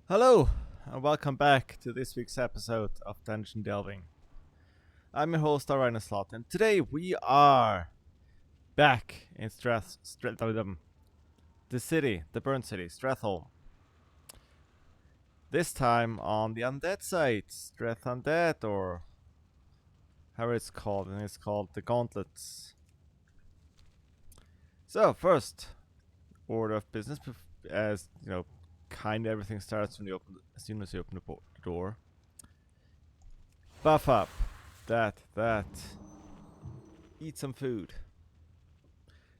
Hello, and welcome back to this week's episode of Dungeon Delving. I'm your host, Ryan Slot, and today we are back in the city, the burned city, Stratholme. This time on the undead side, Strath Undead, or how it's called, and it's called the Gauntlets. So, first order of business, as you know, kind of everything starts when you open, as soon as you open the door. Buff up. That. Eat some food.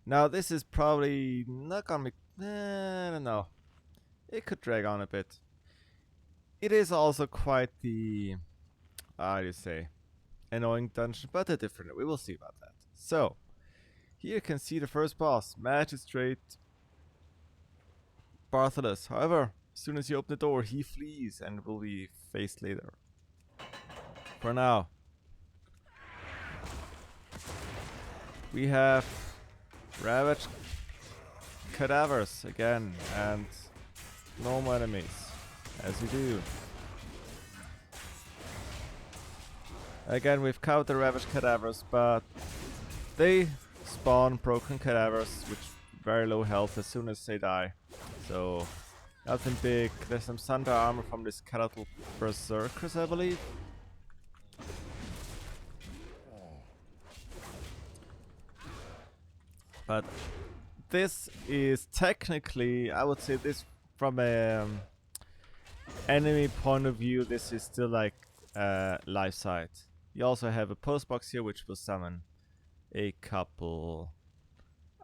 Now, this is probably not gonna be. I don't know. It could drag on a bit. It is also quite the. How do you say? Annoying dungeon, but a different. We will see about that. So, here you can see the first boss, Magistrate Bartholus. However, as soon as you open the door, he flees and will be faced later. For now, we have Ravaged Cadavers again, and normal enemies, as you do. Again, we've covered the Ravaged Cadavers, but they spawn broken cadavers, which very low health as soon as they die. So, nothing big. There's some Thunder armor from this Cattle Berserkers, I believe. But this is technically, I would say this from a enemy point of view, this is still like life side. You also have a post box here which will summon a couple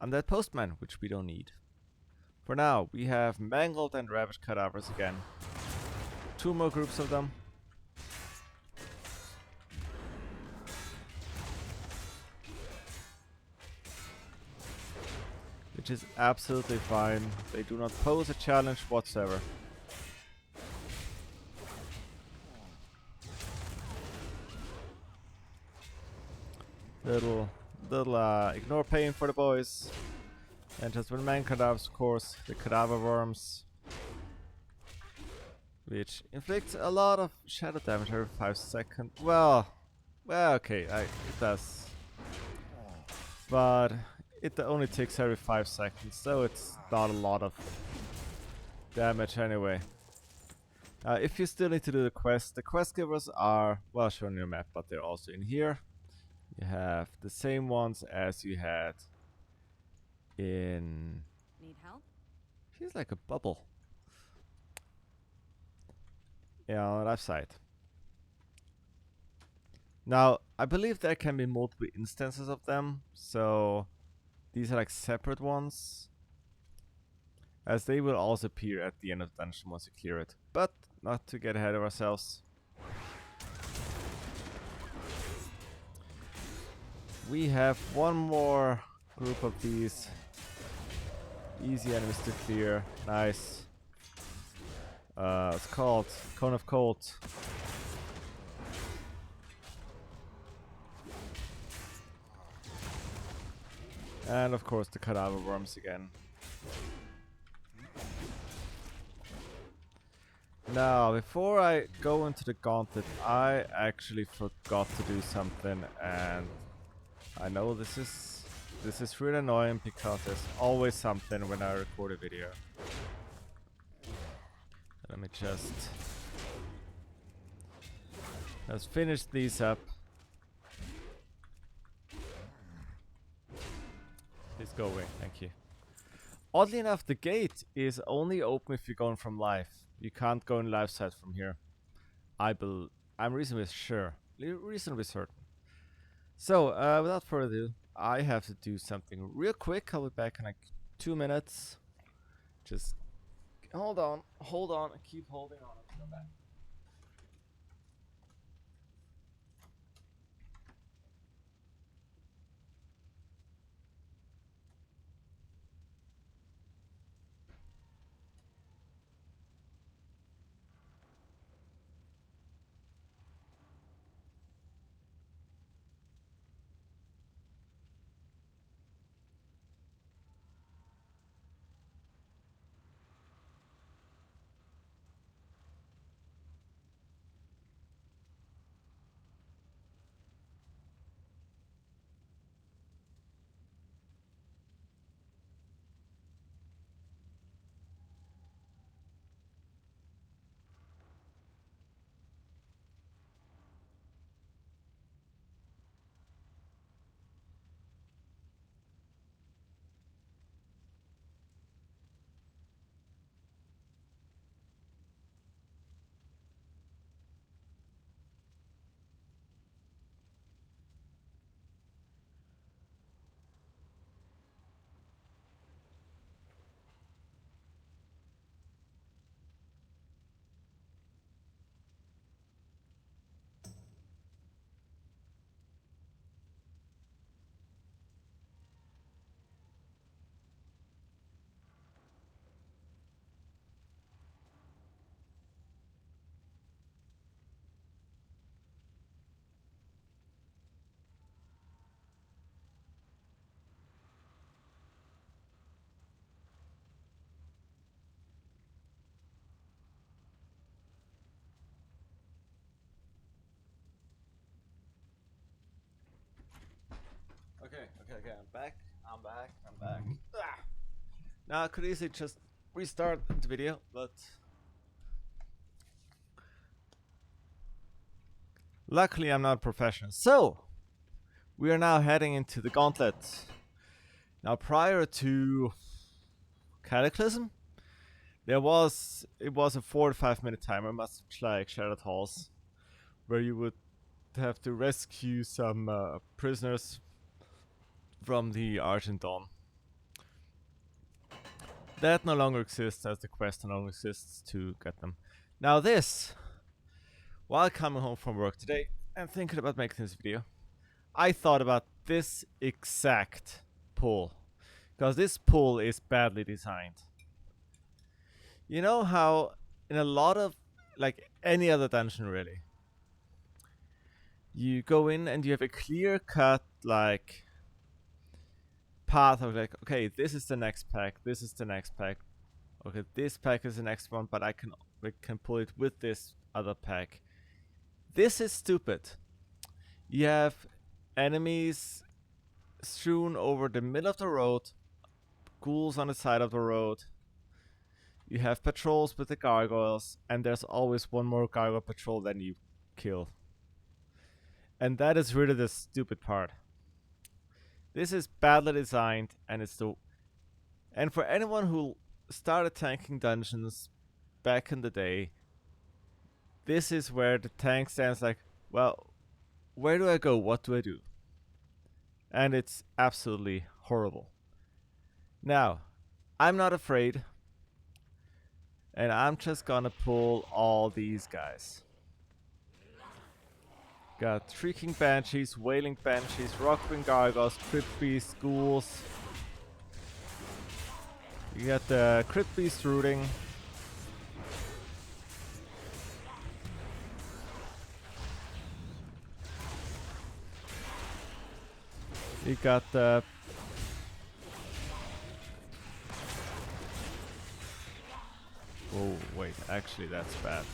undead postmen, which we don't need. For now, we have mangled and ravaged cadavers again. Two more groups of them. Which is absolutely fine. They do not pose a challenge whatsoever. Little ignore pain for the boys. And just one man cadavers, of course, the cadaver worms. Which inflicts a lot of shadow damage every 5 seconds. Well, okay, it does. But it only takes every 5 seconds, so it's not a lot of damage anyway. If you still need to do the quest givers are, well, shown on your map, but they're also in here. You have the same ones as you had in... Need help? Feels like a bubble. Yeah, on the left side. Now, I believe there can be multiple instances of them, so these are like separate ones, as they will also appear at the end of the dungeon once you clear it. But not to get ahead of ourselves. We have one more group of these easy enemies to clear. Nice. It's called Cone of Cold. And of course the cadaver worms again. Now, before I go into the gauntlet, I actually forgot to do something, and I know this is really annoying because there's always something when I record a video. Let me let's finish these up. Please go away, thank you. Oddly enough, the gate is only open if you're going from life. You can't go in life side from here. I'm reasonably sure, reasonably certain. So, without further ado, I have to do something real quick. I'll be back in like 2 minutes. Just hold on, and keep holding on until I'm back. Okay, I'm back. I'm back. Ah. Now I could easily just restart the video, but luckily I'm not a professional. So we are now heading into the Gauntlet. Now prior to Cataclysm, it was a 4 to 5 minute timer, much like Shattered Halls, where you would have to rescue some prisoners from the Argent Dawn. That no longer exists, as the quest no longer exists to get them. Now this, while coming home from work today and thinking about making this video, I thought about this exact pull. Because this pull is badly designed. You know how in a lot of, like any other dungeon really, you go in and you have a clear cut like path of like, okay, this is the next pack, this is the next pack, okay, this pack is the next one, but we can pull it with this other pack. This is stupid. You have enemies strewn over the middle of the road, ghouls on the side of the road. You have patrols with the gargoyles, and there's always one more gargoyle patrol than you kill. And that is really the stupid part. This is badly designed, and and for anyone who started tanking dungeons back in the day, this is where the tank stands like, well, where do I go? What do I do? And it's absolutely horrible. Now, I'm not afraid, and I'm just gonna pull all these guys. Got Shrieking Banshees, Wailing Banshees, Rockwing Gargoyles, Crypt Beasts, Ghouls. You got the Crypt Beast rooting. You got the... Oh, wait, actually that's bad.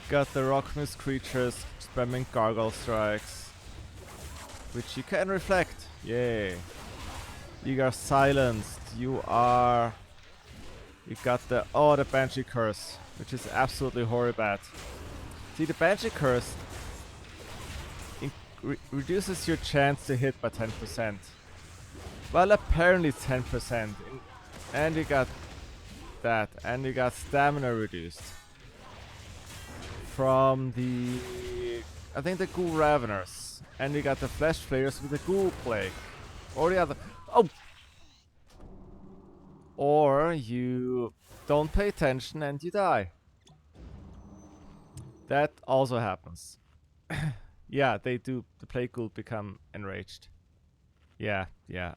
Got the Rockmist creatures spamming gargoyle strikes, which you can reflect. Yay! You are silenced. You got the Banshee curse, which is absolutely horrible bad. See, the Banshee curse reduces your chance to hit by 10%. Well, apparently it's 10%, and you got that, and you got stamina reduced from I think the Ghoul Raveners, and you got the Flesh Flayers with the Ghoul Plague, or the other. Oh! Or you don't pay attention and you die. That also happens. Yeah, they do. The Plague Ghoul become enraged. Yeah,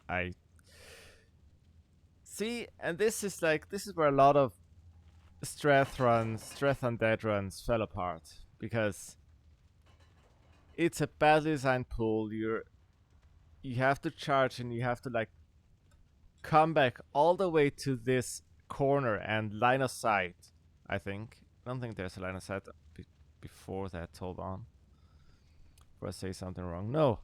I see, and this is where a lot of Strath Undead runs fell apart, because it's a badly designed pool. You have to charge, and you have to like come back all the way to this corner and line of sight. I don't think there's a line of sight before that. Hold on, before I say something wrong. No,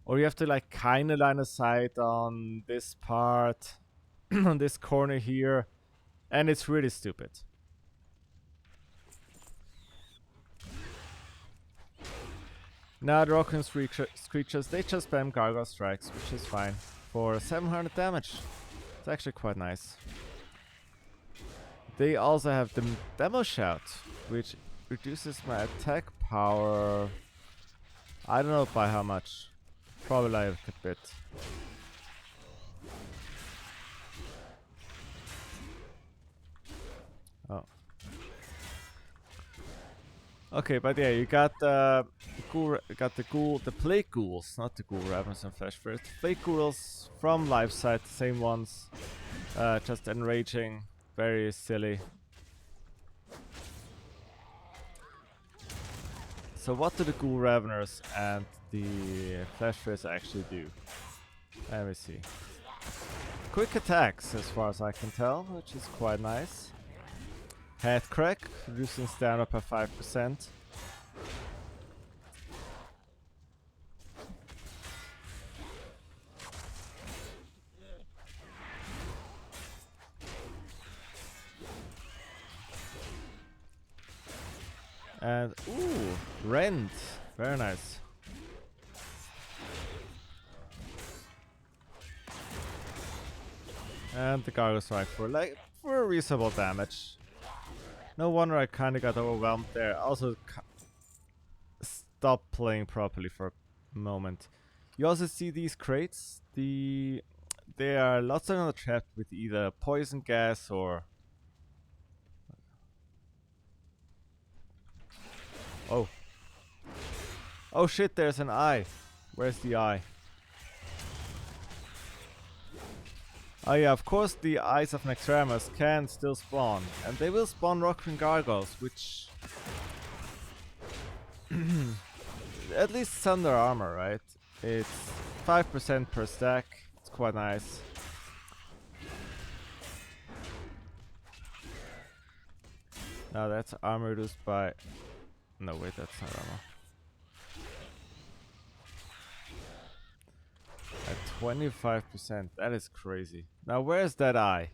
or you have to like kind of line of sight on this part, on this corner here, and it's really stupid. Now the Rockin' creatures, they just spam gargoyle strikes, which is fine. For 700 damage. It's actually quite nice. They also have the Demo Shout, which reduces my attack power. I don't know by how much. Probably like a bit. Oh. Okay, but yeah, you got the Plague Ghouls, not the Ghoul Ravens and Flesh Flayers. Plague Ghouls from Lifeside, the same ones, just enraging, very silly. So what do the Ghoul Raveners and the Flesh Flayers actually do? Let me see. quick attacks as far as I can tell, which is quite nice. Head crack, reducing stamina by 5%. And ooh, rend, very nice. And the Gargo Strike for reasonable damage. No wonder I kinda got overwhelmed there. Also stopped playing properly for a moment. You also see these crates. They are lots of them trapped with either poison gas or... Oh. Oh shit, there's an eye. Where's the eye? Oh yeah, of course the eyes of Nexramus can still spawn. And they will spawn Rockring Gargoyles, which... at least Thunder Armor, right? It's 5% per stack. It's quite nice. Now that's armor reduced by... No, wait, that's not armor. At 25%, that is crazy. Now where's that eye?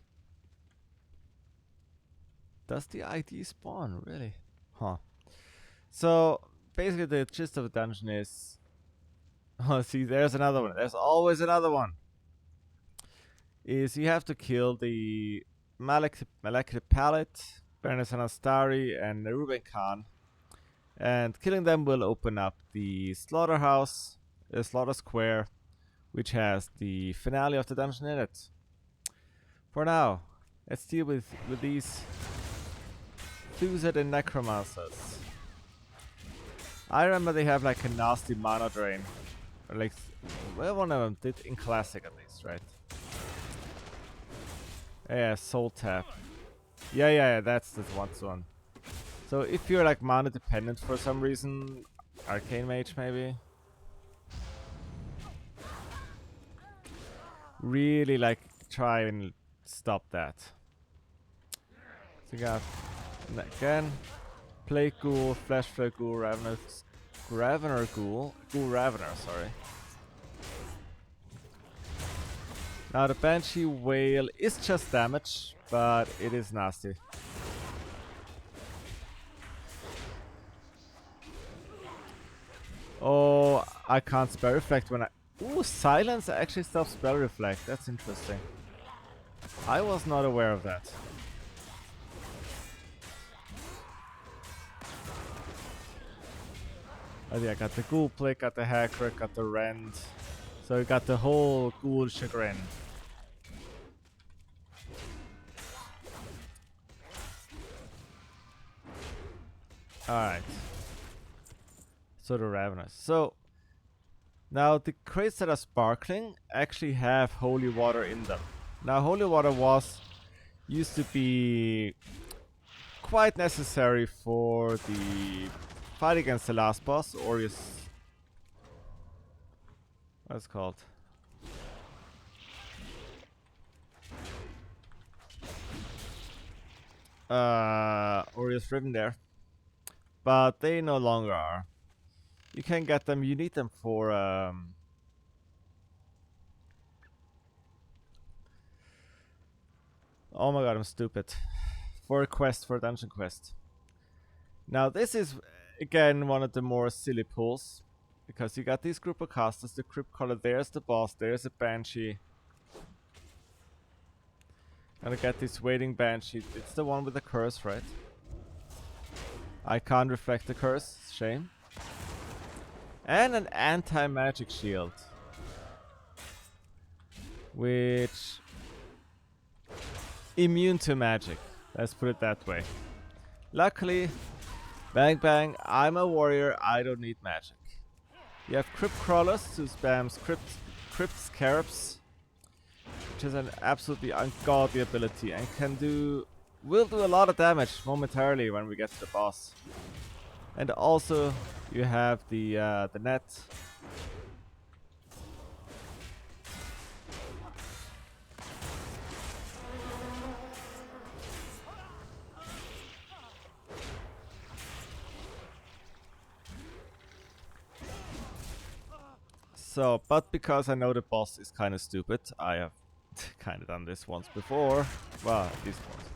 Does the ID spawn, really? Huh. So, basically the gist of the dungeon is... Oh, see, there's another one. There's always another one. Is you have to kill the Malekith Palette, Baroness Anastari, and Ruben Khan. And killing them will open up the Slaughterhouse, the Slaughter Square, which has the finale of the dungeon in it. For now, let's deal with these Thuzad and Necromancers. I remember they have like a nasty mana drain. Or like, well, one of them did in Classic at least, right? Yeah, Soul Tap. Yeah, that's the one. So if you're like mana dependent for some reason, Arcane Mage maybe. Really like try and stop that. So you got again, Plague Ghoul, Flesh Flare Ghoul, Ravener Ghoul, Ravener, sorry. Now the Banshee Whale is just damage, but it is nasty. Oh, I can't spell reflect when I... Ooh, silence actually stops spell reflect. That's interesting. I was not aware of that. Oh yeah, got the Ghoul Plague, got the Hacker, got the Rend. So we got the whole Ghoul Chagrin. Alright. So the Ravenous. So now the crates that are sparkling actually have holy water in them. Now holy water used to be quite necessary for the fight against the last boss, Aureus. What's it called? Aureus Riven there. But they no longer are. You can get them, you need them for oh my god, I'm stupid. For a quest, for a dungeon quest. Now this is again one of the more silly pulls. Because you got these group of casters, the Crypt Caller, there's the boss, there's a Banshee. And I get this waiting Banshee. It's the one with the curse, right? I can't reflect the curse, shame. And an anti-magic shield. Which... immune to magic. Let's put it that way. Luckily, bang bang, I'm a warrior, I don't need magic. You have Crypt Crawlers who spams Crypt Scarabs, which is an absolutely ungodly ability and will do a lot of damage momentarily when we get to the boss. And also you have the net. So, but because I know the boss is kind of stupid, I have kind of done this once before. Well, at least once.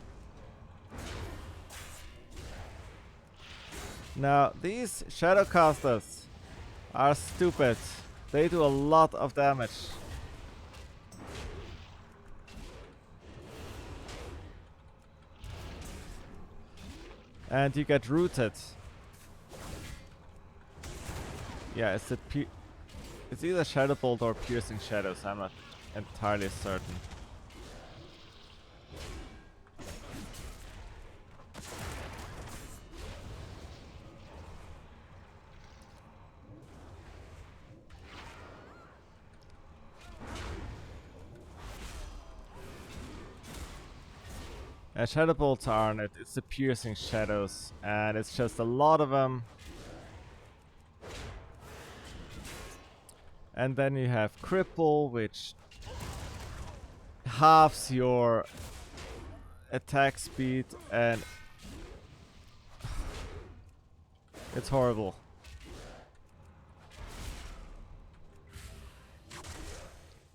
Now, these Shadowcasters are stupid. They do a lot of damage. And you get rooted. Yeah, it's either Shadow Bolt or Piercing Shadows, I'm not entirely certain. Shadow Bolts aren't it, it's the Piercing Shadows, and it's just a lot of them. And then you have Cripple, which halves your attack speed, and it's horrible.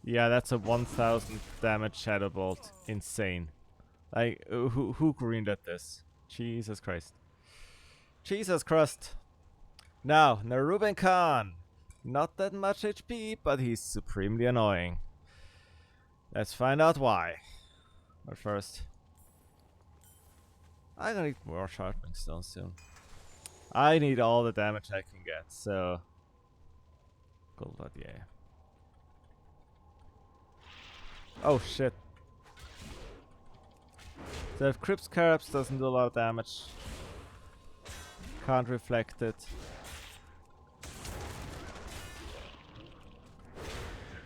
Yeah, that's a 1000 damage Shadow Bolt. Insane. Like, who greenlit this? Jesus Christ. Jesus Christ. Now, Naruben Khan. Not that much HP, but he's supremely annoying. Let's find out why. But first, I'm gonna need more sharpening stones soon. I need all the damage I can get, so... Gauntlet, yeah. Oh shit. So if Crypt Scarabs doesn't do a lot of damage, can't reflect it.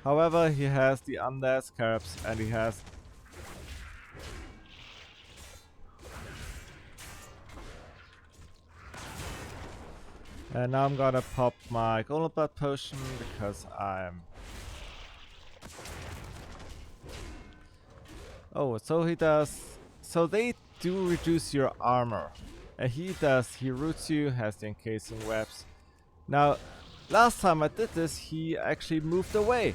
However, he has the Undead Scarabs and he has... And now I'm gonna pop my Golden Blood Potion because I'm... Oh, so he does... So they do reduce your armor. And he does, he roots you, has the encasing webs. Now, last time I did this, he actually moved away.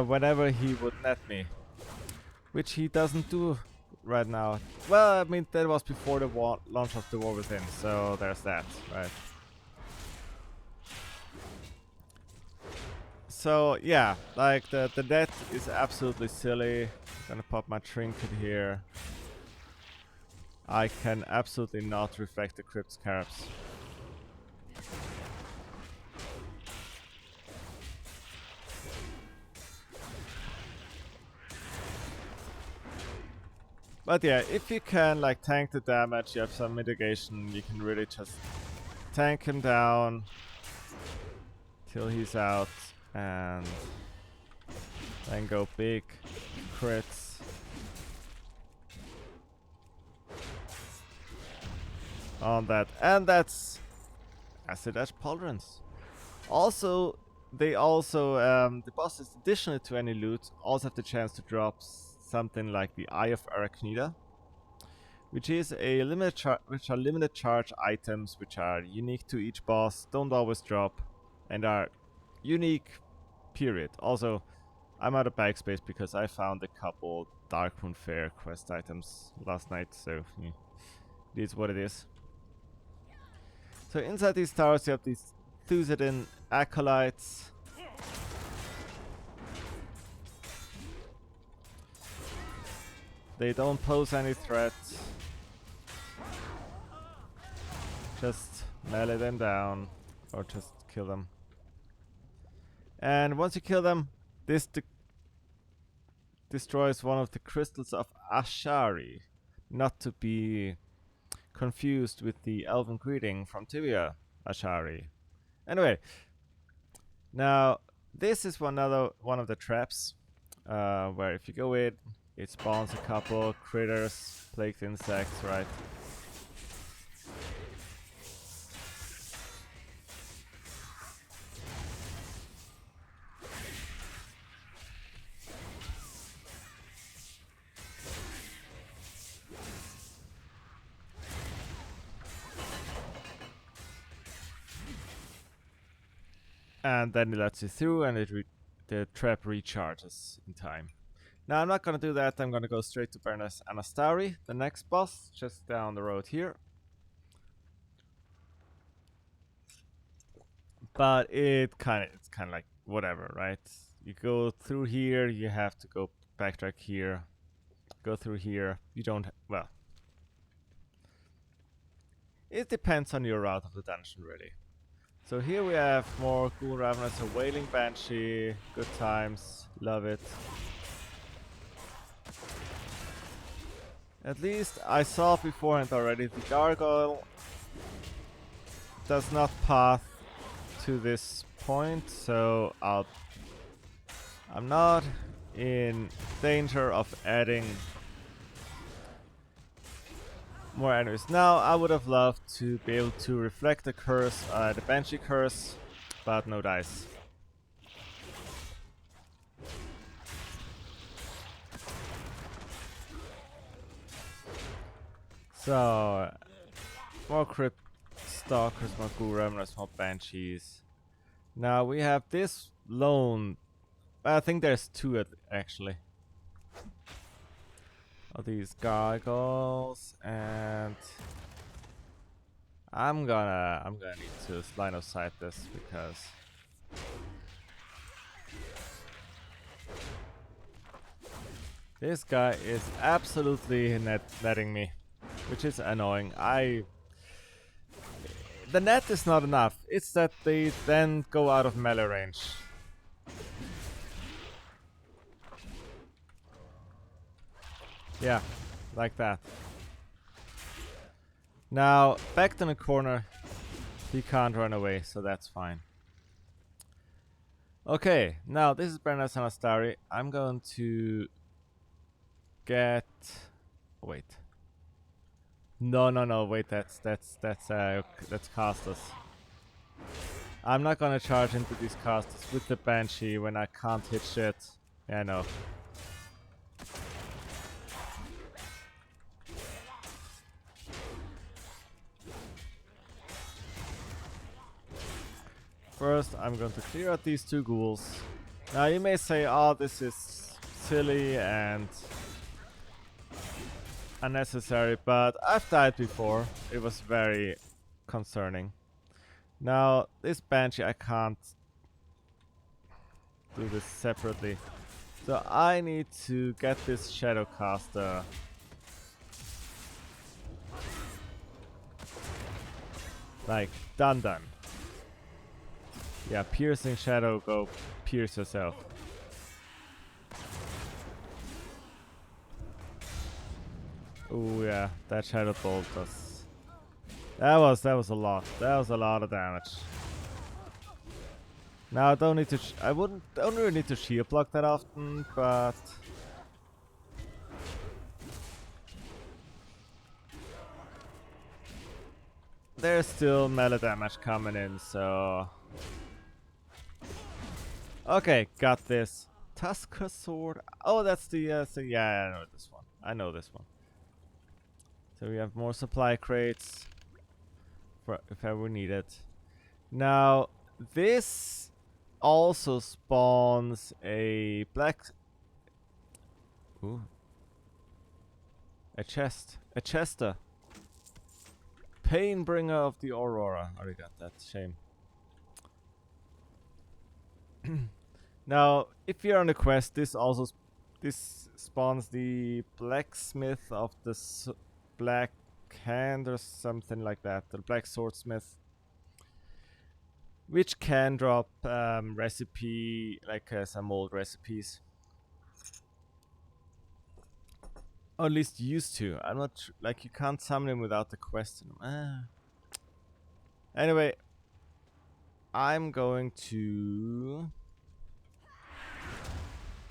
Whenever he would net me. Which he doesn't do right now. Well, I mean, that was before the launch of the War Within, so there's that, right? So, yeah, like, the net is absolutely silly. I'm gonna pop my trinket here. I can absolutely not reflect the Crypt Scarabs. But yeah, if you can like tank the damage, you have some mitigation, you can really just tank him down till he's out and then go big crits. On that, and that's Acid Ash Pauldrons. Also, they also, the bosses additionally to any loot also have the chance to drop something like the Eye of Arachnida, which is a which are limited charge items which are unique to each boss, don't always drop, and are unique, period. Also, I'm out of bag space because I found a couple Darkmoon Fair quest items last night, so yeah, it is what it is. So inside these towers you have these Thuzerin acolytes. They don't pose any threat. Just melee them down or just kill them. And once you kill them, this destroys one of the crystals of Ashari, not to be confused with the Elven greeting from Tibia, Ashari. Anyway, now this is one of the traps where if you go in, it spawns a couple critters, plagued insects, right? And then it lets you through, and the trap recharges in time. Now I'm not gonna do that. I'm gonna go straight to Baroness Anastari, the next boss, just down the road here. But it's kind of like whatever, right? You go through here, you have to go backtrack here, go through here. You don't well. It depends on your route of the dungeon, really. So here we have more Ghoul Ravenous, a Wailing Banshee, good times, love it. At least I saw beforehand already, the Gargoyle does not path to this point, so I'm not in danger of adding more enemies. Now I would have loved to be able to reflect the curse, the Banshee curse, but no dice. So more Crypt Stalkers, more Ghoul Remnants, more Banshees. Now we have this lone. I think there's two actually. Of these gargoyles, and I'm gonna need to line of sight this because this guy is absolutely netting me, which is annoying. The net is not enough. It's that they then go out of melee range. Yeah, like that. Now, backed in a corner, he can't run away, so that's fine. Okay, now this is Baroness Anastari. I'm going to get... Wait. No, wait, that's casters. I'm not gonna charge into these casters with the Banshee when I can't hit shit. Yeah, no. First, I'm going to clear out these two ghouls. Now, you may say, oh, this is silly and unnecessary, but I've died before. It was very concerning. Now, this Banshee, I can't do this separately. So I need to get this Shadowcaster like done. Yeah, piercing shadow, go pierce yourself. Oh yeah, that shadow bolt does. That was a lot. That was a lot of damage. Now I don't need to. Don't really need to shield block that often, but there's still melee damage coming in, so. Okay, got this. Tusker Sword. Oh, that's the. So yeah, I know this one. I know this one. So we have more supply crates for if ever we need it. Now, this also spawns a black. Ooh. A chest. A chester. Painbringer of the Aurora. I already got that. Shame. Now, if you're on a quest, this spawns the blacksmith of the black hand or something like that, the black swordsmith, which can drop recipe like some old recipes, or at least used to. I'm not like you can't summon him without the quest. Anyway, I'm going to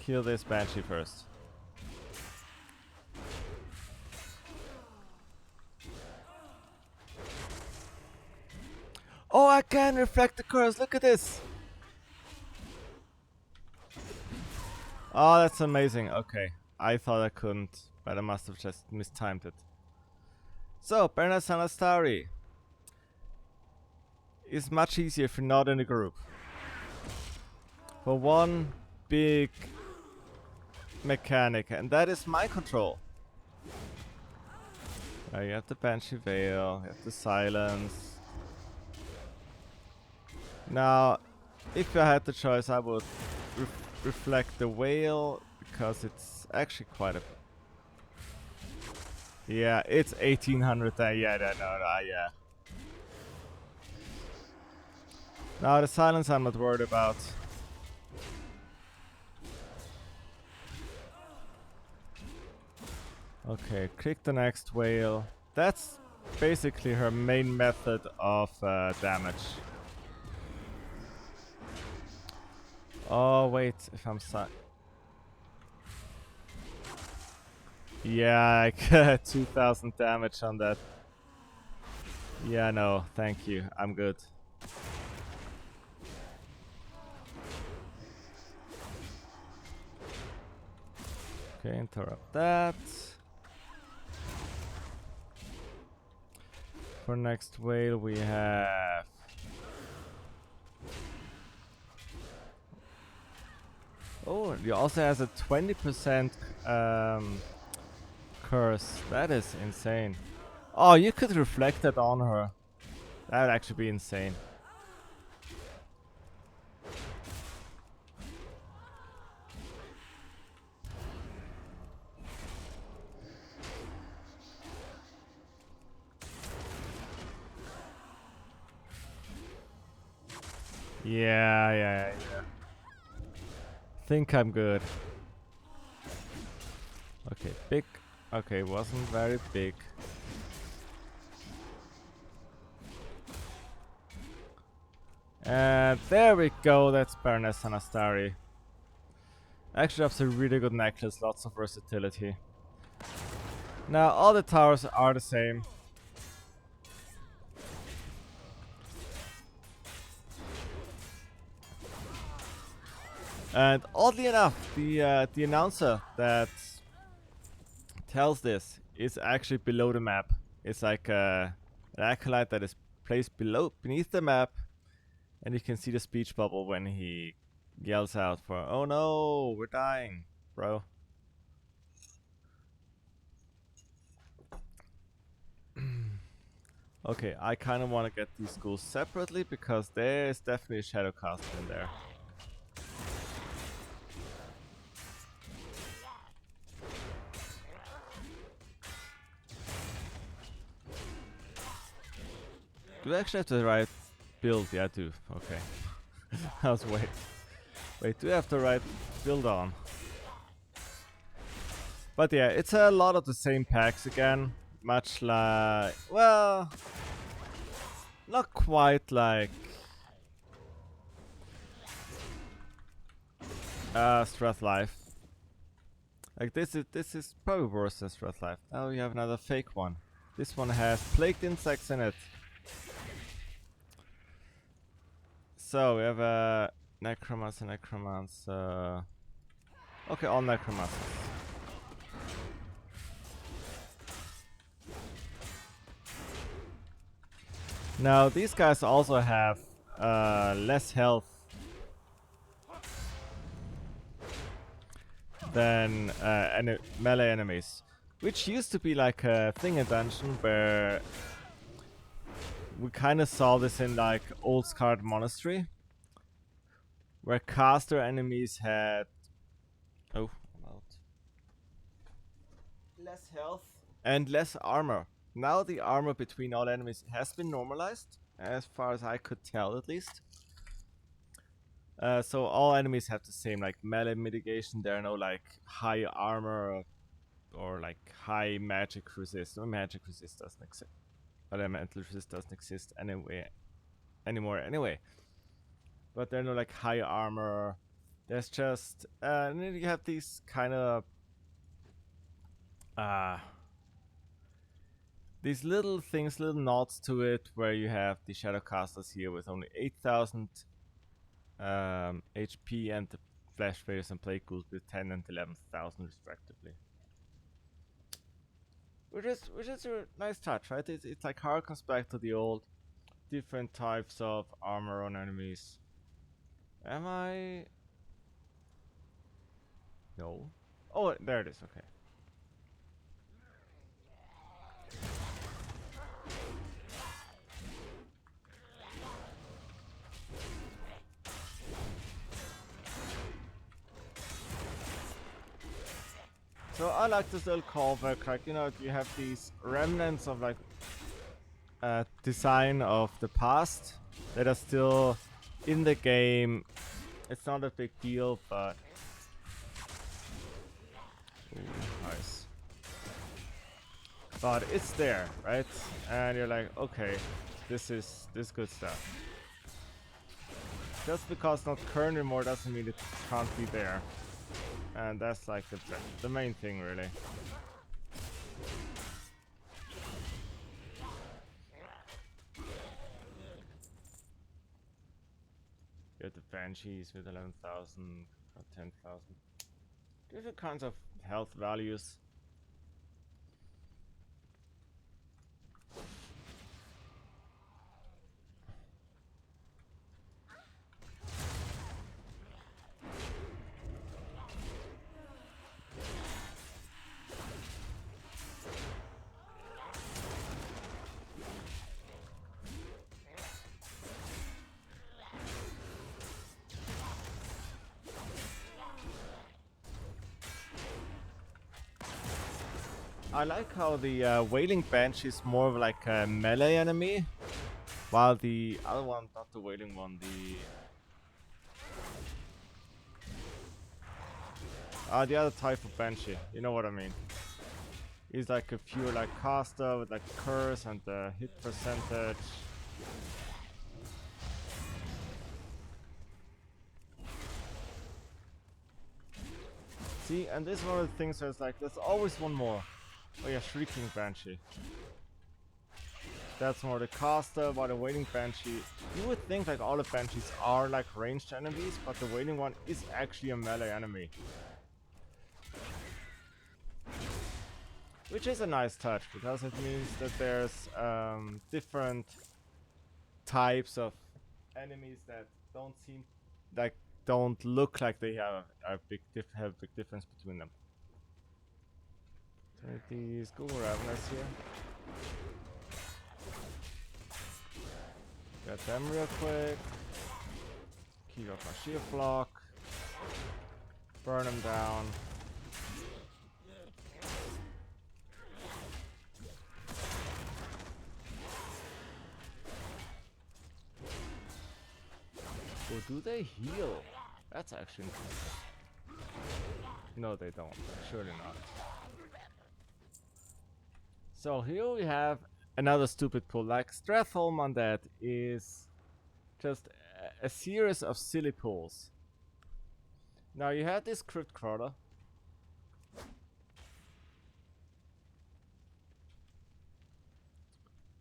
kill this Banshee first. Oh, I can reflect the curse. Look at this. Oh, that's amazing. Okay. I thought I couldn't, but I must have just mistimed it. So, Baroness Anastari is much easier if you're not in a group. for one big mechanic, and that is mind control. You have the Banshee Veil, you have the Silence. Now, if I had the choice, I would reflect the Veil, because it's actually quite a... Yeah, it's 1800 there, yeah, yeah. Now, the Silence I'm not worried about. Okay, click the next whale. That's basically her main method of damage. Oh wait, if I'm yeah, I got 2000 damage on that. Yeah, no, thank you. I'm good. Okay, interrupt that. For next whale we have... Oh, he also has a 20% curse. That is insane. Oh, you could reflect that on her. That would actually be insane. Yeah. Think I'm good. Okay, big. Okay, wasn't very big. And there we go, that's Baroness Anastari. Actually, that's a really good necklace, lots of versatility. Now, all the towers are the same. And oddly enough, the announcer that tells this is actually below the map. It's like an acolyte that is placed beneath the map, and you can see the speech bubble when he yells out for, "Oh no, we're dying, bro." Okay, I kind of want to get these schools separately because there is definitely a shadow caster in there. Do I actually have the right build? Yeah, I do. Okay. I was wait, do I have the right build on? But yeah, it's a lot of the same packs again. Much like, well, not quite like Stratholme. Like this is probably worse than Stratholme. Oh, you have another fake one. This one has plagued insects in it. So we have a necromancer. Okay, all necromancers. Now these guys also have less health than melee enemies, which used to be like a thing in dungeon where we kind of saw this in like Old Scarred Monastery, where caster enemies had less health and less armor. Now the armor between all enemies has been normalized, as far as I could tell at least. So all enemies have the same like melee mitigation. There are no like high armor or like high magic resist. No, magic resist doesn't exist. Elemental resist doesn't exist anymore anyway. But there are no like high armor. There's just and then you have these kind of these little things, little nods to it, where you have the Shadowcasters here with only 8,000 HP and the Flash Raiders and Plague Ghouls with 10 and 11,000 respectively. Which is a nice touch, right? It's like harkens back to the old different types of armor on enemies. Am I No. Oh, there it is. Okay. So I like this little callback, like, you know, you have these remnants of like design of the past that are still in the game. It's not a big deal, but ooh, nice. But it's there, right? And you're like, okay, this is good stuff. Just because not current anymore doesn't mean it can't be there. And that's like the main thing, really. You have the Banshees with 11,000 or 10,000. Different kinds of health values. I like how the Wailing Banshee is more of like a melee enemy, while the other one, not the Wailing one, the other type of Banshee, you know what I mean. He's like a pure like caster with like curse and the hit percentage. See, and this is one of the things where it's like, there's always one more. Oh yeah, Shrieking Banshee. That's more the caster, but the Wailing Banshee. You would think like all the Banshees are like ranged enemies, but the Wailing one is actually a melee enemy. Which is a nice touch, because it means that there's different types of enemies that don't seem like don't look like they have a big difference between them. So these Google Raveners here. Get them real quick. Keep up my shield block. Burn them down. Or do they heal? That's actually interesting. No, they don't. Surely not. So here we have another stupid pull. Like Stratholme on that is just a series of silly pulls. Now you had this crypt crawler.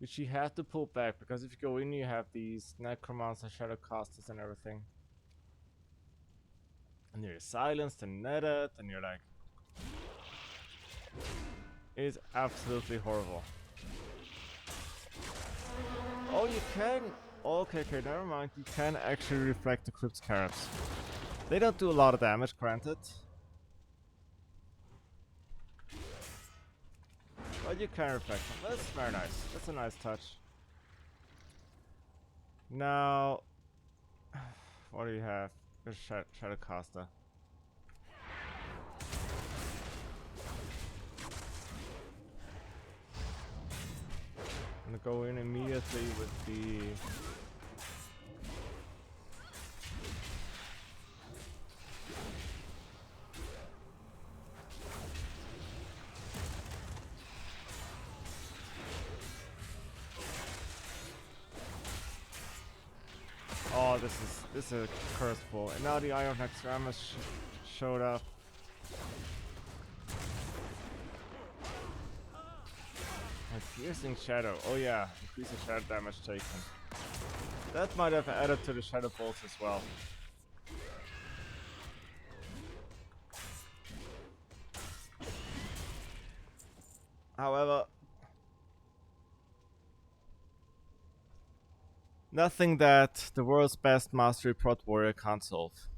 Which you have to pull back, because if you go in you have these necromancer, shadowcasters and everything. And you're silenced and netted and you're like, it's absolutely horrible. Oh, you can. Okay, never mind. You can actually reflect the crypt scarabs. They don't do a lot of damage, granted. But you can reflect them. That's very nice. That's a nice touch. Now, what do you have? There's Shadowcaster. I'm gonna go in immediately with the... Oh, this is a curse pull. And now the Eye of Naxxramas showed up. A piercing shadow. Oh yeah, increase the shadow damage taken. That might have added to the shadow bolts as well. However, nothing that the world's best mastery prot warrior can't solve.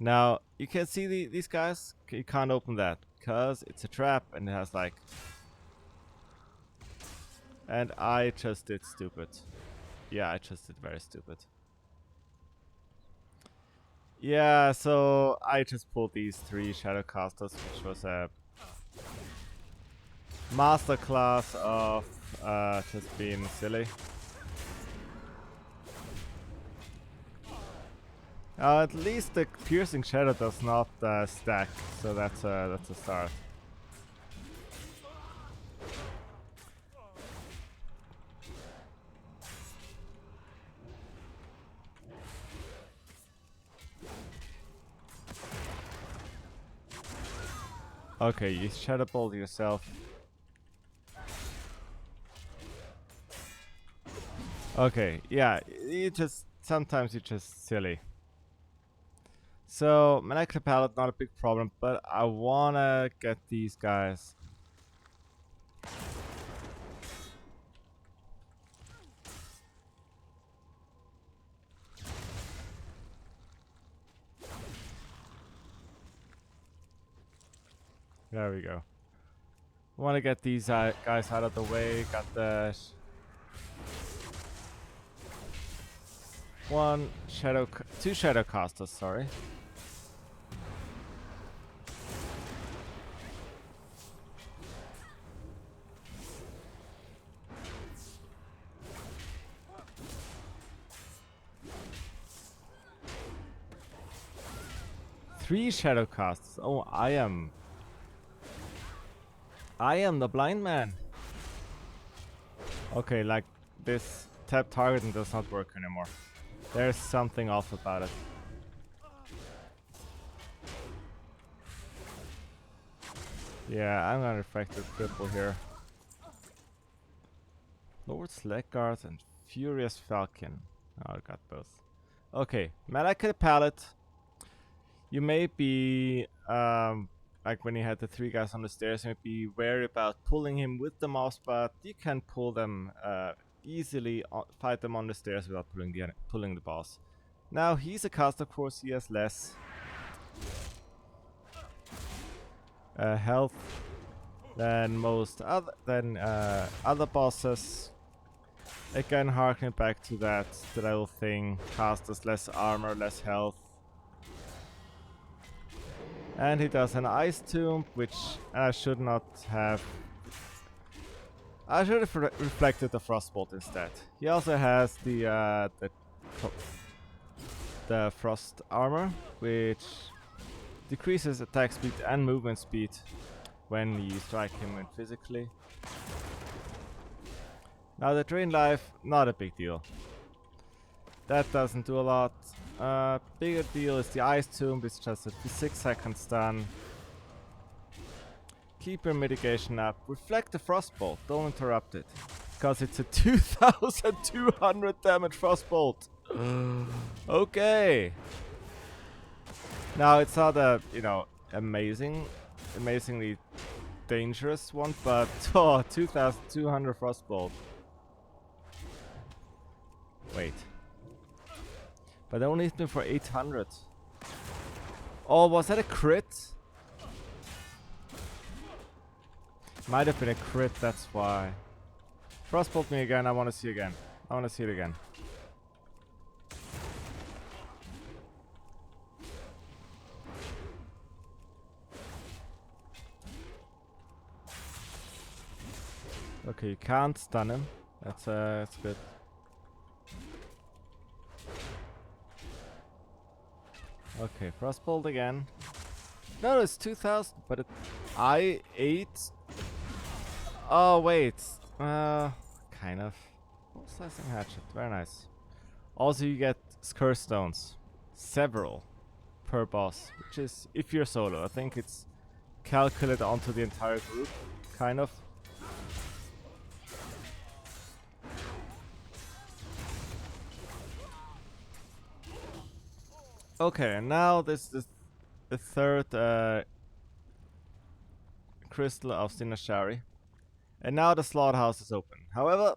Now, you can see these guys, you can't open that, because it's a trap and it has like... And I just did stupid. Yeah, I just did very stupid. Yeah, so I just pulled these 3 Shadowcasters, which was a masterclass of just being silly. At least the Piercing Shadow does not stack, so that's a start. Okay, you Shadow Bolt yourself. Okay, yeah, sometimes you're just silly. So, Molecular Palette, not a big problem, but I wanna get these guys. There we go. Want to get these guys out of the way. Got the two Shadowcasters, sorry. Three Shadowcasters. Oh, I am the blind man. Okay, like this tap targeting does not work anymore. There's something off about it. Yeah, I'm gonna Refracted Cripple here. Lord Slackguard and Furious Falcon. Oh, I got both. Okay, Molecular Palette. You may be, like when you had the 3 guys on the stairs, you may be wary about pulling him with the mouse, but you can pull them easily, fight them on the stairs without pulling the boss. Now, he's a caster, of course, he has less health than most other bosses. Again, harkening back to that little thing, casters less armor, less health. And he does an Ice Tomb, which I should not have. I should have reflected the Frostbolt instead. He also has the Frost Armor, which decreases attack speed and movement speed when you strike him physically. Now the Drain Life, not a big deal. That doesn't do a lot. Bigger deal is the Ice Tomb, it's just a 6-second stun. Keep your mitigation up. Reflect the Frostbolt, don't interrupt it. Because it's a 2200 damage Frostbolt. Okay. Now it's not a, amazingly dangerous one, but 2200 Frostbolt. Wait. But I only hit me for 800. Oh, was that a crit? Might have been a crit, that's why. Frostbolt me again, I want to see again. I want to see it again. Okay, you can't stun him. That's good. Okay, Frostbolt again. No, it's 2000, but I ate. Oh wait, kind of. Slicing hatchet, very nice. Also, you get Curse Stones, several per boss, which is if you're solo. I think it's calculated onto the entire group, kind of. Okay, and now this is the third crystal of Sinashari. And now the slaughterhouse is open. However,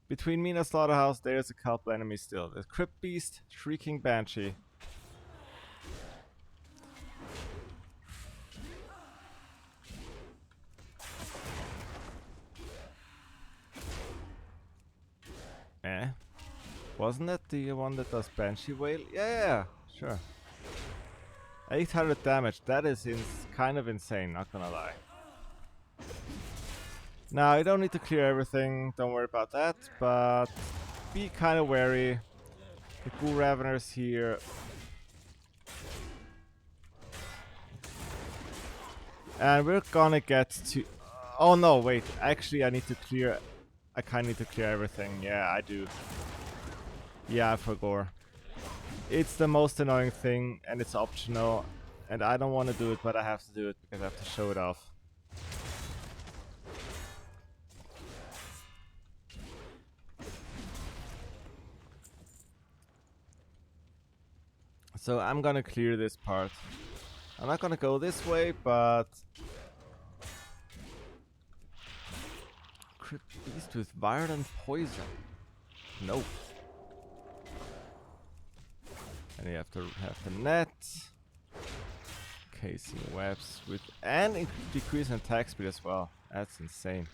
between me and the slaughterhouse there's a couple enemies still. The Crypt Beast, Shrieking Banshee. Wasn't it the one that does Banshee Whale? Yeah, sure. 800 damage, that is kind of insane, not gonna lie. Now, you don't need to clear everything, don't worry about that, but be kind of wary. The Ghoul Raveners here. And we're gonna get to... Oh no, wait, actually I need to clear... I kinda need to clear everything, yeah, I do. Yeah, I forgot. It's the most annoying thing, and it's optional, and I don't want to do it, but I have to do it because I have to show it off. So I'm gonna clear this part. I'm not gonna go this way, but... Crypt Beast with Violent Poison. Nope. And you have to have the net. Casing webs with... And decrease in attack speed as well. That's insane.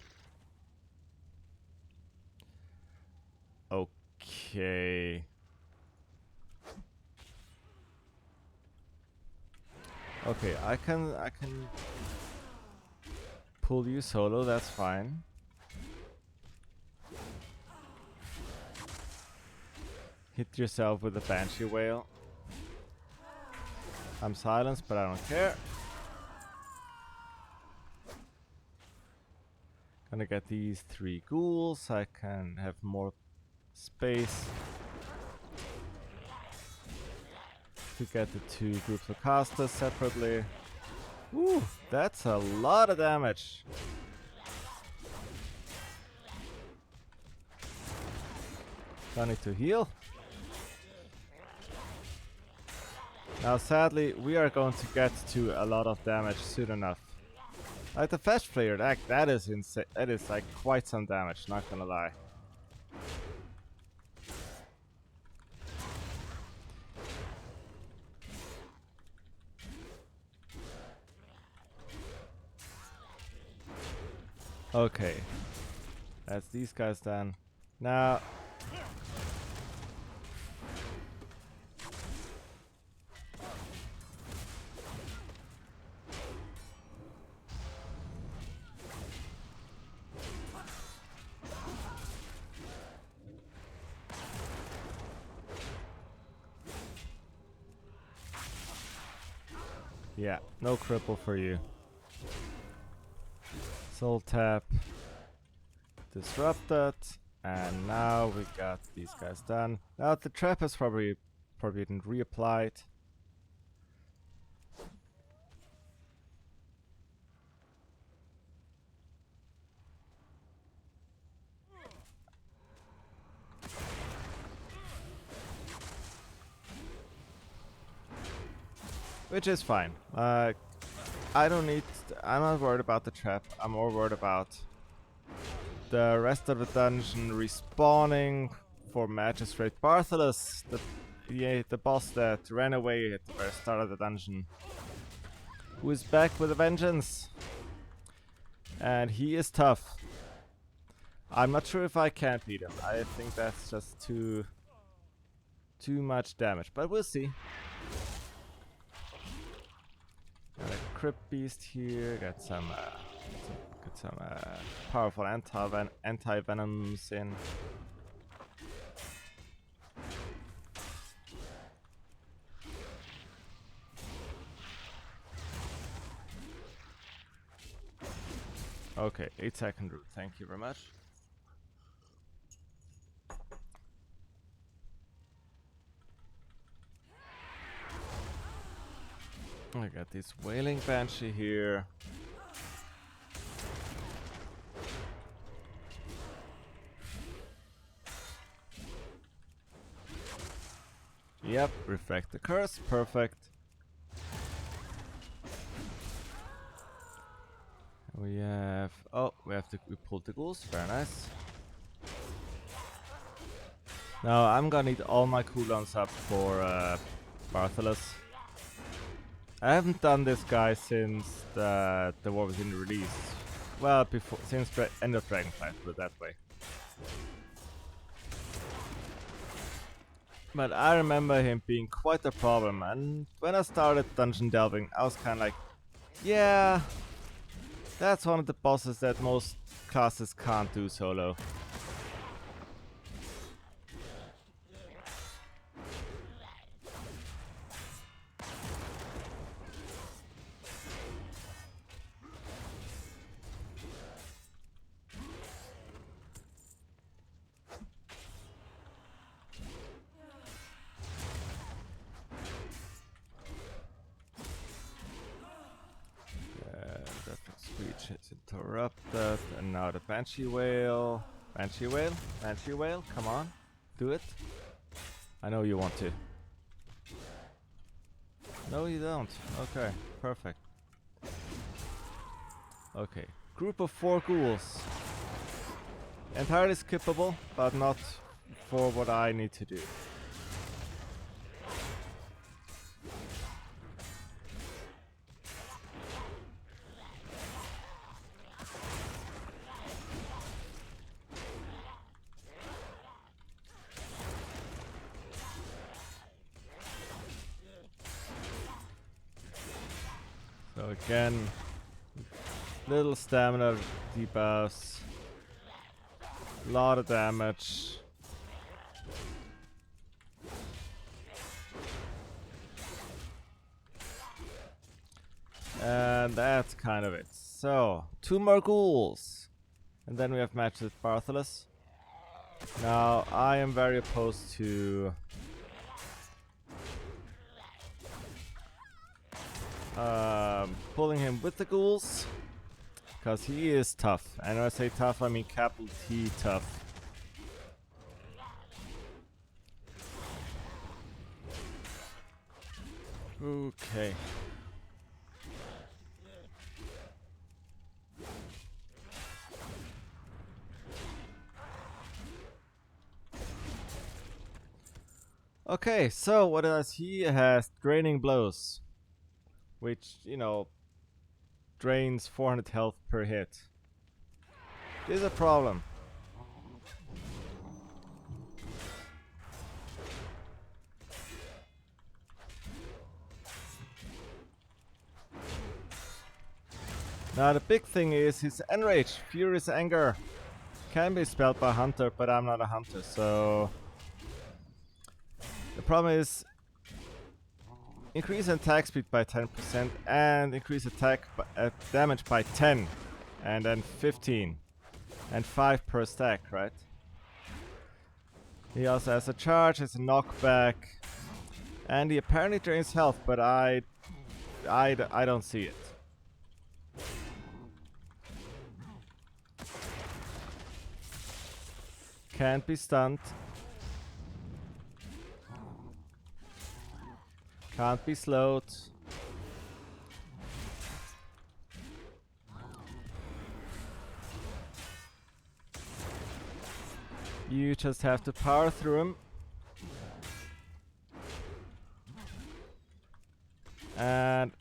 Okay. Okay, I can pull you solo, that's fine. Hit yourself with a Banshee Whale. I'm silenced, but I don't care. Gonna get these 3 ghouls, I can have more space to get the 2 groups of casters separately. Woo, that's a lot of damage. I need to heal. Now sadly, we are going to get to a lot of damage soon enough. Like the Fetch Player, that is insane. That is like quite some damage, not gonna lie. Okay, that's these guys done. Now, yeah, no cripple for you. Soul tap, disrupted, and now we got these guys done. Now the trap is probably been reapplied. Which is fine. I don't need... I'm not worried about the trap. I'm more worried about the rest of the dungeon respawning for Magistrate Bartholus, the boss that ran away at the very start of the dungeon, who is back with a vengeance. And he is tough. I'm not sure if I can beat him. I think that's just too much damage, but we'll see. Got a Crypt Beast here, got some powerful anti-venoms in. Okay, 8-second route, thank you very much. I got this Wailing Banshee here. Yep, reflect the curse, perfect. We have... Oh, we pulled the ghouls, very nice. Now I'm gonna need all my cooldowns up for Bartholus. I haven't done this guy since the war was in release. Well, since end of Dragonflight, put it that way. But I remember him being quite a problem, and when I started dungeon delving, I was kind of like, yeah, that's one of the bosses that most classes can't do solo. That speech is interrupted, and now the Banshee Whale. Banshee Whale? Banshee Whale? Come on, do it. I know you want to. No, you don't. Okay, perfect. Okay, group of 4 ghouls. Entirely skippable, but not for what I need to do. So again, little stamina debuffs, lot of damage. And that's kind of it. So, 2 more ghouls. And then we have matches with Bartholus. Now, I am very opposed to pulling him with the ghouls, because he is tough. And when I say tough, I mean capital T tough. Okay. Okay, so what does he has? Draining blows, which, you know, drains 400 health per hit. This is a problem. Now the big thing is his Enrage, Furious Anger, can be spelled by Hunter, but I'm not a Hunter, so the problem is increase attack speed by 10% and increase attack damage by 10 and then 15 and 5 per stack, right? He also has a charge, has a knockback, and he apparently drains health, but I don't see it. Can't be stunned. Can't be slowed. You just have to power through him. And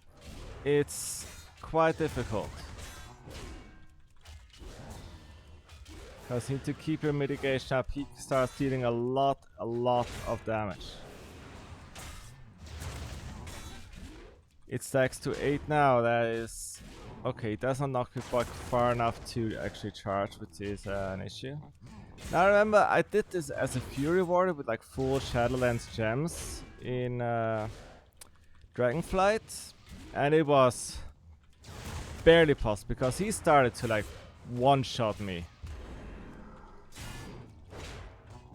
it's quite difficult. Because you need to keep your mitigation up. He starts dealing a lot of damage. It stacks to 8 now. That is... Okay, it does not knock you back far enough to actually charge, which is an issue. Now remember, I did this as a Fury Warrior with like full Shadowlands gems in Dragonflight. And it was barely possible because he started to like one-shot me.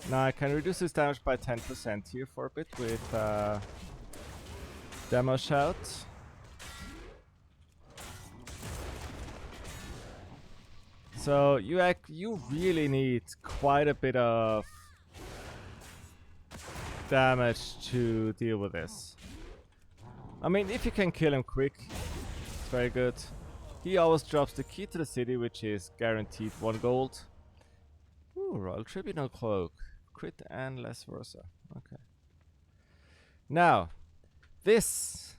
Now I can reduce his damage by 10% here for a bit with Demo Shout. So you really need quite a bit of damage to deal with this. I mean, if you can kill him quick, it's very good. He always drops the key to the city, which is guaranteed 1 gold. Ooh, Royal Tribunal Cloak. Crit and less versa. Okay. Now, this.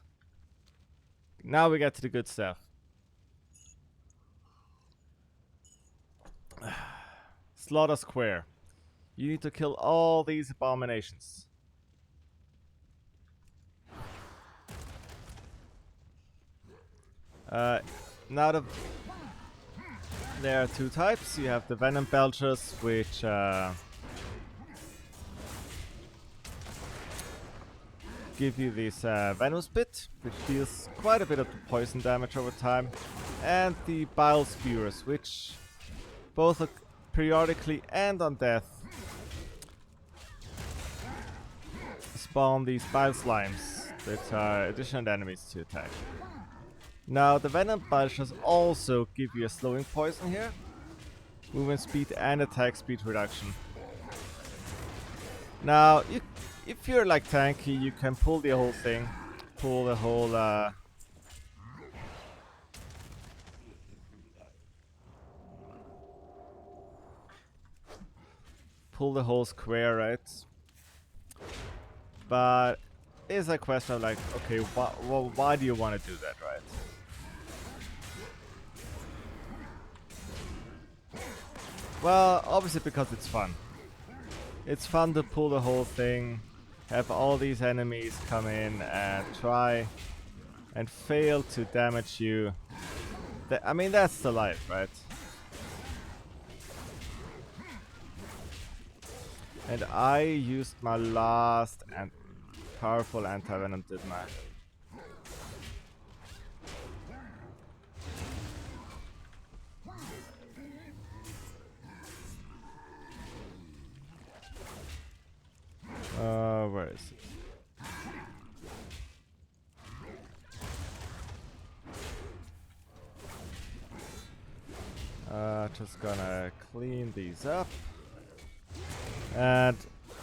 Now we get to the good stuff. Slaughter Square. You need to kill all these abominations. Uh, now there are two types. You have the Venom Belchers, which give you this Venom Spit, which deals quite a bit of poison damage over time, and the Bile Spewers, which both periodically and on death spawn these Bile Slimes, which are additional enemies to attack. Now the Venom Belchers also give you a slowing poison here, movement speed and attack speed reduction. Now, if you're like tanky, you can pull the whole thing, pull the whole square, right? But it's a question of like, okay, why do you want to do that, right? Well, obviously because it's fun. It's fun to pull the whole thing, have all these enemies come in and try and fail to damage you. I mean, that's the life, right? And I used my last and powerful anti-venom, didn't I? Where is it? Just gonna clean these up. And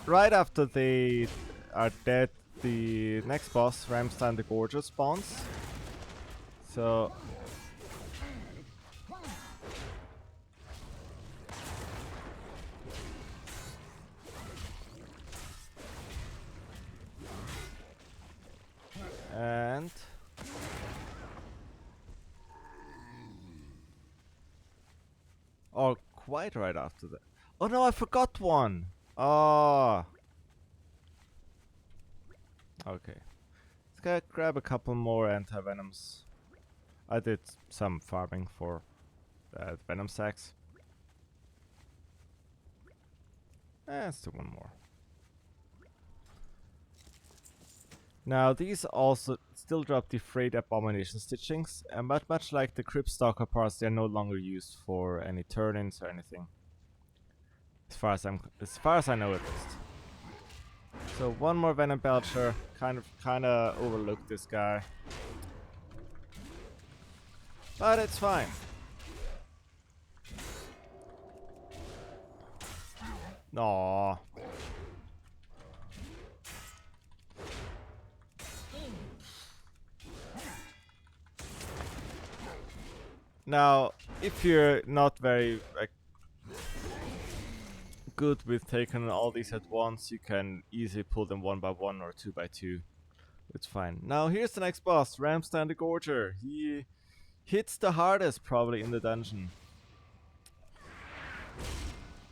right after they are dead, the next boss, Ramstein the Gorger, spawns. So and oh, quite right after that. Oh no, I forgot one. Oh. Okay. Let's go grab a couple more anti-venoms. I did some farming for venom sacks. Let's do one more. Now these also still drop the Frayed Abomination stitchings, and much like the Crypt Stalker parts, they are no longer used for any turn-ins or anything. As far as I know at least. So one more Venom Belcher, kinda overlooked this guy. But it's fine. Aww. Now, if you're not very good with taking all these at once, you can easily pull them one by one or two by two. It's fine. Now here's the next boss, Ramstein the Gorger. He hits the hardest probably in the dungeon.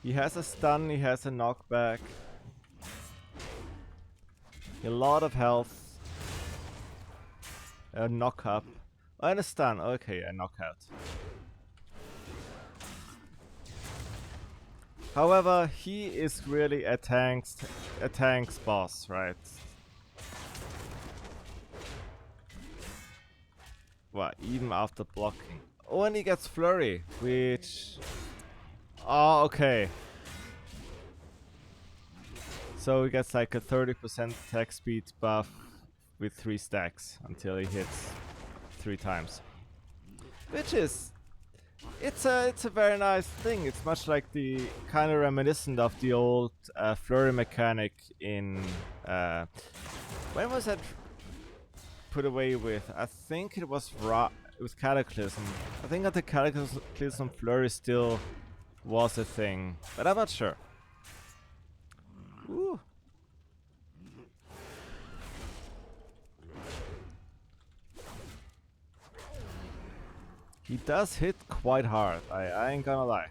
He has a stun, he has a knockback. A lot of health. A knock up. And a stun, okay, a knockout. However, he is really a tank's boss, right? Well, even after blocking. Oh, and he gets flurry, which... Oh, okay. So he gets like a 30% attack speed buff with 3 stacks until he hits 3 times. Which is... It's a very nice thing. It's much like the kind of reminiscent of the old flurry mechanic in... when was that put away with? I think it was with Cataclysm. I think that the Cataclysm flurry still was a thing, but I'm not sure. Ooh. He does hit quite hard, I ain't gonna lie.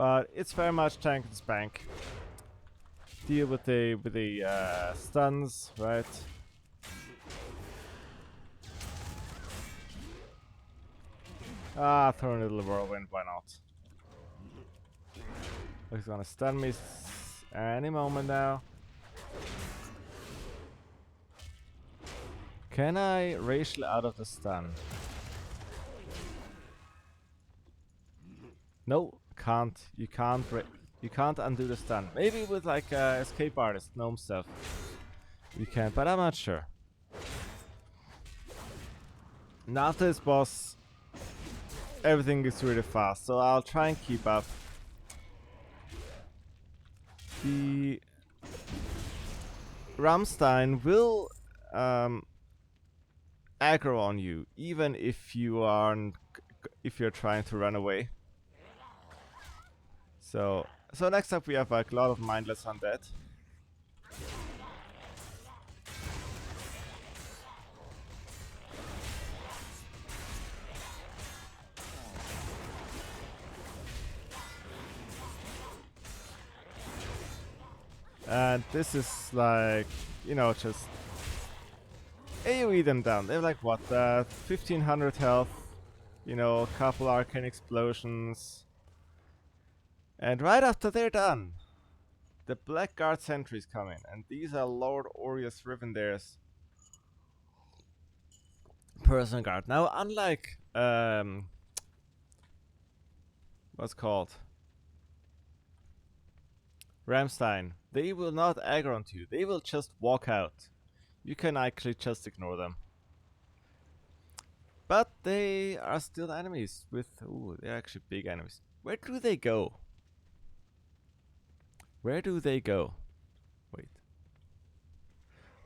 But it's very much tank and spank. Deal with the stuns, right? Ah, throw a little whirlwind, why not? He's gonna stun me any moment now. Can I racial out of the stun? No, can't. You can't undo the stun. Maybe with like escape artist, gnome stuff. You can, but I'm not sure. Now after this boss, everything is really fast, so I'll try and keep up. The Rammstein will aggro on you, even if you're trying to run away. So next up we have like a lot of mindless undead. And this is like, you know, just AoE them down. They're like what, 1500 health, you know, a couple arcane explosions. And right after they're done, the Blackguard sentries come in, and these are Lord Aureus Rivendare's personal guard. Now, unlike what's called Rammstein, they will not aggro onto you. They will just walk out. You can actually just ignore them. But they are still enemies with... Ooh, they're actually big enemies. Where do they go? Where do they go? Wait.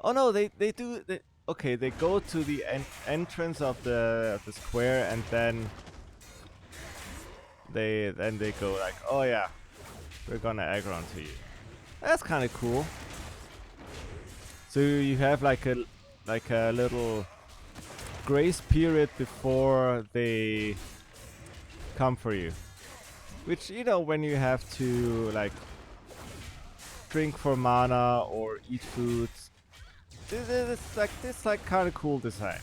Oh no, they do... okay, they go to the entrance of the square, and then they go like, oh yeah, we're gonna aggro onto you. That's kind of cool. So you have like a little grace period before they come for you, which, you know, when you have to like drink for mana or eat food, this like kind of cool design.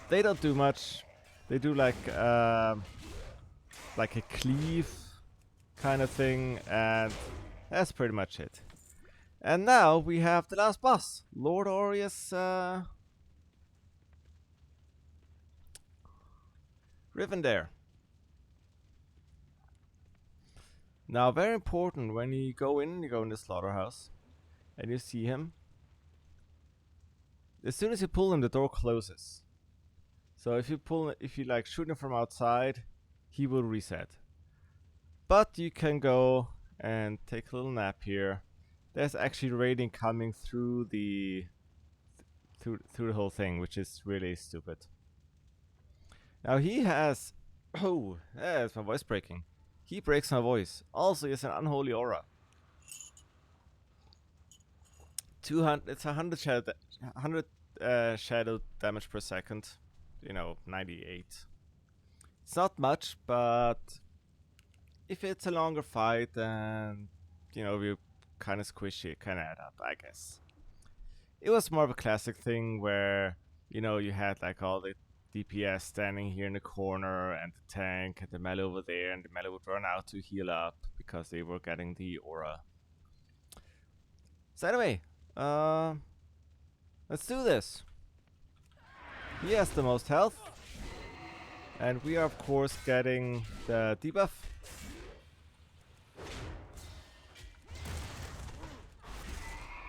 They don't do much. They do like a cleave kind of thing, and that's pretty much it. And now we have the last boss, Lord Aureus Rivendare. Now, very important, when you go in the slaughterhouse, and you see him, as soon as you pull him, the door closes. So if you like shoot him from outside, he will reset. But you can go and take a little nap here. There's actually raiding coming through the whole thing, which is really stupid. Now he has... Oh, that's my voice breaking. He breaks my voice. Also, he has an unholy aura. 200. It's 100 shadow damage per second. You know, 98. It's not much, but if it's a longer fight, then you know, we're kind of squishy, it kind of add up, I guess. It was more of a classic thing where, you know, you had like all the DPS standing here in the corner, and the tank and the melee over there, and the melee would run out to heal up because they were getting the aura. So anyway, let's do this. He has the most health, and we are of course getting the debuff.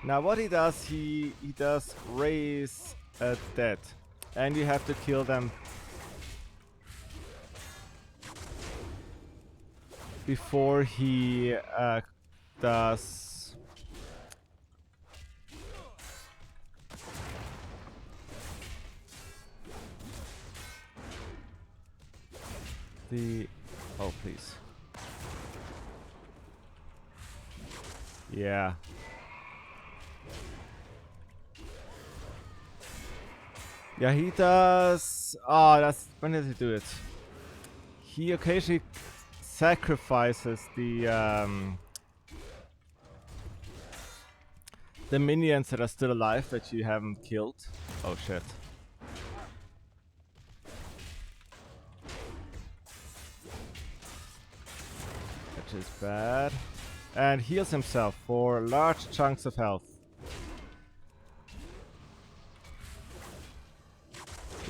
Now what he does, he does raise a dead, and you have to kill them before he does the... Oh, please. Yeah. Yeah, he does... Oh, that's... When does he do it? He occasionally sacrifices the minions that are still alive that you haven't killed. Oh shit. Which is bad. And heals himself for large chunks of health.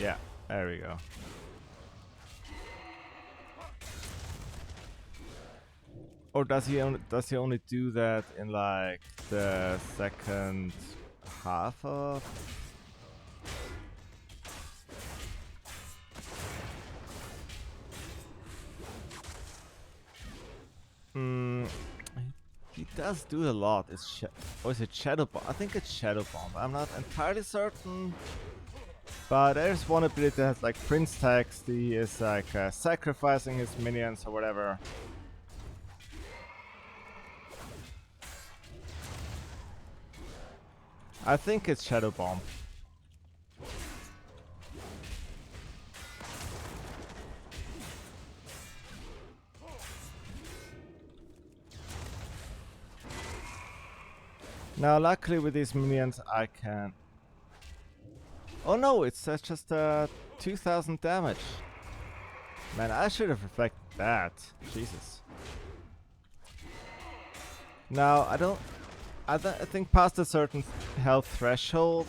Yeah, there we go. Or does he only do that in like the second half of? He does do a lot. Or is it Shadow Bomb? I think it's Shadow Bomb. I'm not entirely certain. But there's one ability that has like Prince Text. He is like sacrificing his minions or whatever. I think it's Shadow Bomb. Now, luckily with these minions, I can... Oh no, it's just 2000 damage. Man, I should have reflected that. Jesus. Now, I think past a certain health threshold...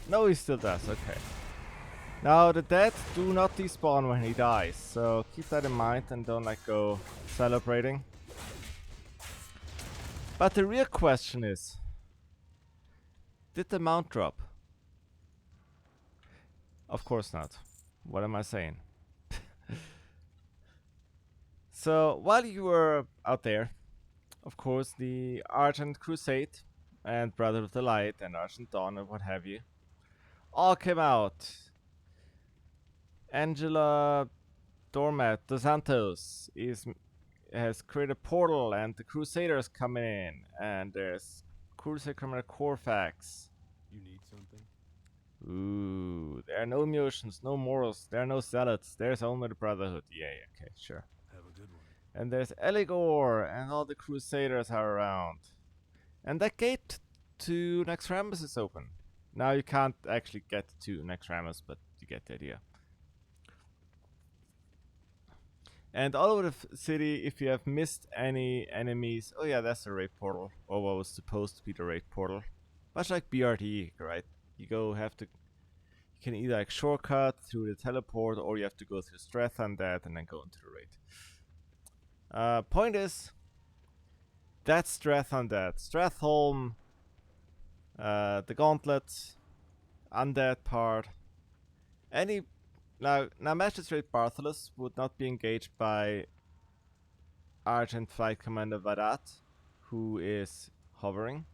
No, he still does, okay. Now, the dead do not despawn when he dies, so keep that in mind and don't like go celebrating. But the real question is... Did the mount drop? Of course not. What am I saying? So, while you were out there, of course, the Argent Crusade and Brother of the Light and Argent Dawn and what have you all came out. Angela Dormat dos Santos has created a portal and the Crusaders coming in, and there's Crusade Commander Corfax. You need something? Ooh, there are no emotions, no morals, there are no zealots, there's only the Brotherhood. Yeah, okay, sure. Have a good one. And there's Eligor, and all the Crusaders are around. And that gate to Naxxramas is open. Now you can't actually get to Naxxramas, but you get the idea. And all over the city, if you have missed any enemies... Oh yeah, that's the raid portal, or what was supposed to be the raid portal. Much like BRD, right? You can either like shortcut through the teleport, or you have to go through Stratholme and then go into the raid. Point is, that's Stratholme. Stratholme, the Gauntlet, Undead part. Now Magistrate Bartholus would not be engaged by Argent Flight Commander Vadat, who is hovering,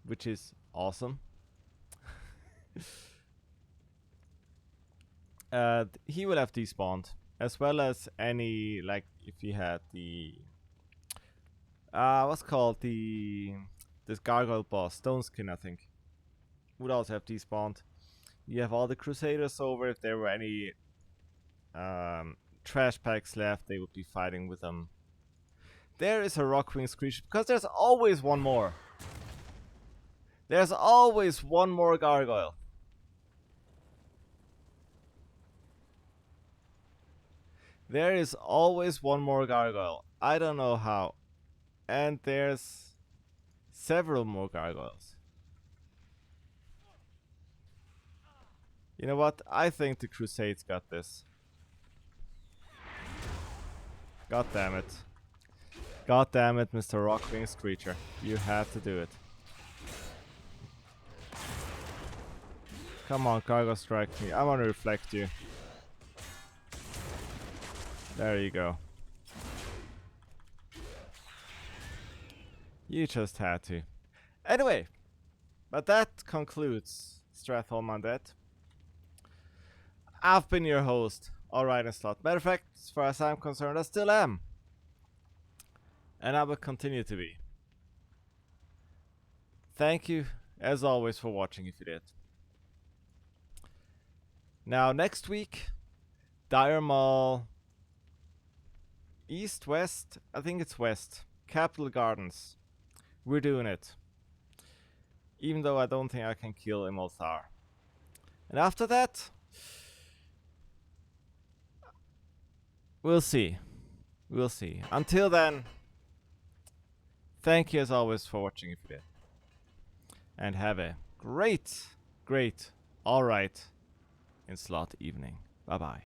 which is awesome. He will have despawned, as well as any, like, if he had the what's called this gargoyle boss, Stoneskin, I think, would also have despawned. You have all the Crusaders over. If there were any trash packs left, they would be fighting with them. There is a Rockwing Screech, because there's always one more. There's always one more gargoyle. There is always one more gargoyle. I don't know how. And there's several more gargoyles. You know what? I think the Crusades got this. God damn it. God damn it, Mr. Rockwing Screecher. You had to do it. Come on, Gargoyle, strike me. I want to reflect you. There you go. You just had to. Anyway, but that concludes Stratholme Undead. I've been your host, Alright and Slot. Matter of fact, as far as I'm concerned, I still am. And I will continue to be. Thank you, as always, for watching if you did. Now, next week, Dire Maul East, west? I think it's west. Capital Gardens. We're doing it. Even though I don't think I can kill Imolthar. And after that, we'll see. We'll see. Until then, thank you as always for watching if you did. And have a great, alright in slot evening. Bye bye.